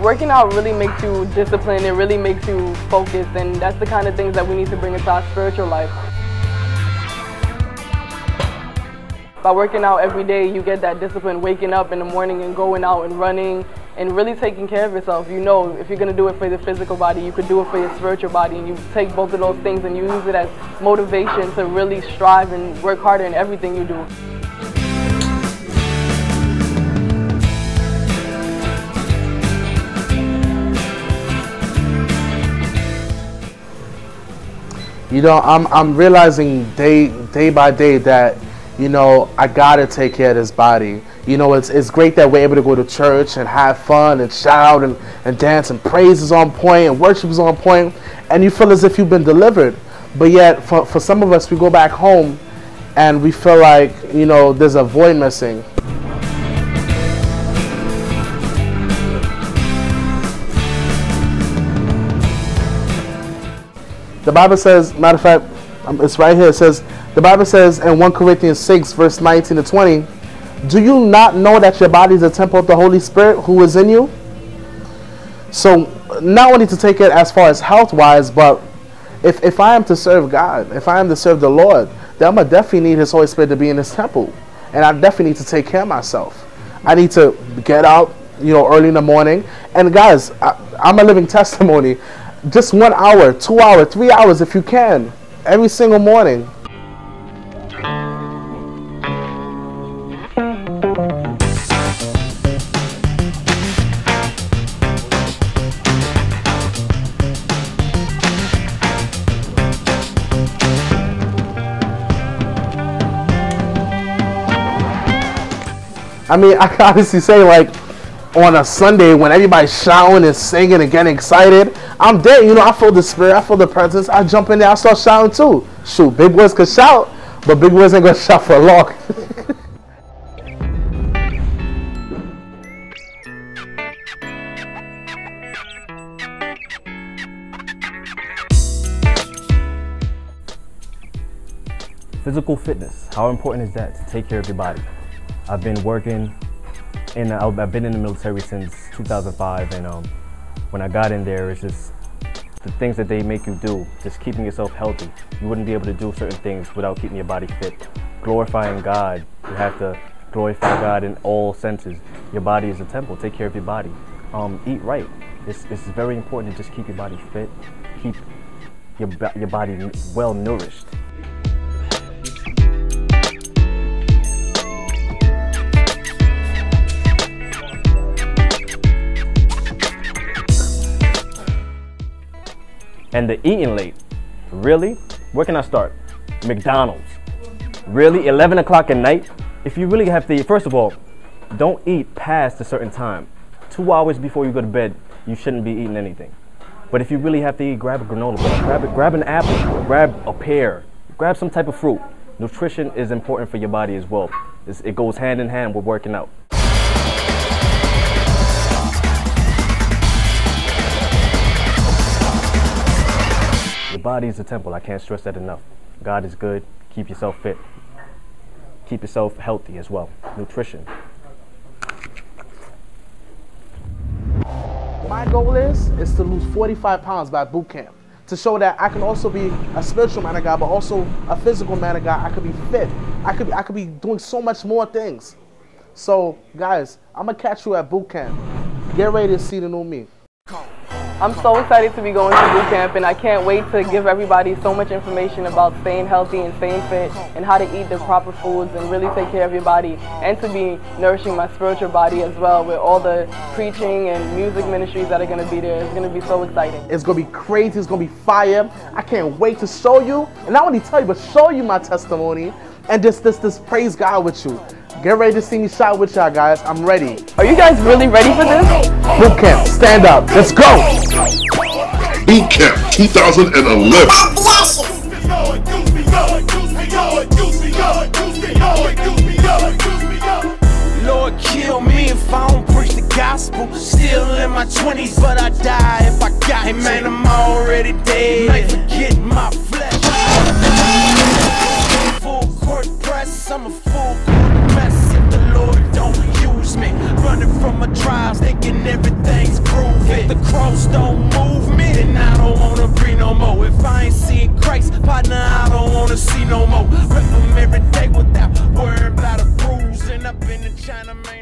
Working out really makes you disciplined, it really makes you focused, and that's the kind of things that we need to bring into our spiritual life. By working out every day, you get that discipline, waking up in the morning and going out and running and really taking care of yourself. You know, if you're going to do it for the physical body, you could do it for your spiritual body, and you take both of those things and you use it as motivation to really strive and work harder in everything you do. You know, I'm realizing day by day that, you know, I gotta take care of this body. You know, it's great that we're able to go to church and have fun and shout and dance, and praise is on point and worship is on point, and you feel as if you've been delivered. But yet, for some of us, we go back home and we feel like, you know, there's a void missing. The Bible says, matter of fact, it's right here, it says, the Bible says in 1 Corinthians 6, verse 19 to 20, do you not know that your body is a temple of the Holy Spirit who is in you? So, not only to take it as far as health-wise, but if I am to serve God, if I am to serve the Lord, then I'm going to definitely need His Holy Spirit to be in His temple. And I definitely need to take care of myself. I need to get out, you know, early in the morning. And guys, I'm a living testimony. Just 1 hour, 2 hours, 3 hours if you can, every single morning. I mean, I can honestly say, like, on a Sunday when everybody's shouting and singing and getting excited, I'm there. You know, I feel the spirit, I feel the presence. I jump in there, I start shouting too. Shoot, big boys can shout, but big boys ain't gonna shout for long. Physical fitness, how important is that to take care of your body? I've been working, and I've been in the military since 2005, and when I got in there, it's just the things that they make you do, just keeping yourself healthy. You wouldn't be able to do certain things without keeping your body fit. Glorifying God, you have to glorify God in all senses. Your body is a temple, take care of your body. Eat right. It's very important to just keep your body fit, keep your body well nourished. And the eating late, really? Where can I start? McDonald's. Really? 11 o'clock at night? If you really have to eat, first of all, don't eat past a certain time. 2 hours before you go to bed, you shouldn't be eating anything. But if you really have to eat, grab a granola bar, grab an apple, grab a pear, grab some type of fruit. Nutrition is important for your body as well. It goes hand in hand with working out. Your body is a temple. I can't stress that enough. God is good. Keep yourself fit. Keep yourself healthy as well. Nutrition. My goal is to lose 45 pounds by boot camp, to show that I can also be a spiritual man of God, but also a physical man of God. I could be fit. I could be doing so much more things. So, guys, I'm gonna catch you at boot camp. Get ready to see the new me. I'm so excited to be going to boot camp, and I can't wait to give everybody so much information about staying healthy and staying fit and how to eat the proper foods and really take care of your body, and to be nourishing my spiritual body as well with all the preaching and music ministries that are going to be there. It's going to be so exciting. It's going to be crazy. It's going to be fire. I can't wait to show you, and not only tell you, but show you my testimony and just praise God with you. Get ready to see me shout with y'all, guys. I'm ready. Are you guys really ready for this? Boot camp, stand up. Let's go. Boot camp 2011. Lord, kill me if I don't preach the gospel. Still in my 20s, but I die if I got him. Man, I'm already dead. Might forget my flesh. Full court press, I'm a full court mess. If the Lord don't use me, running from from my trials, thinking everything's groovy. If the cross don't move me, then I don't wanna be no more. If I ain't seeing Christ, partner, I don't wanna see no more. Rip them every day without worrying about a bruise. And I've been in China, man.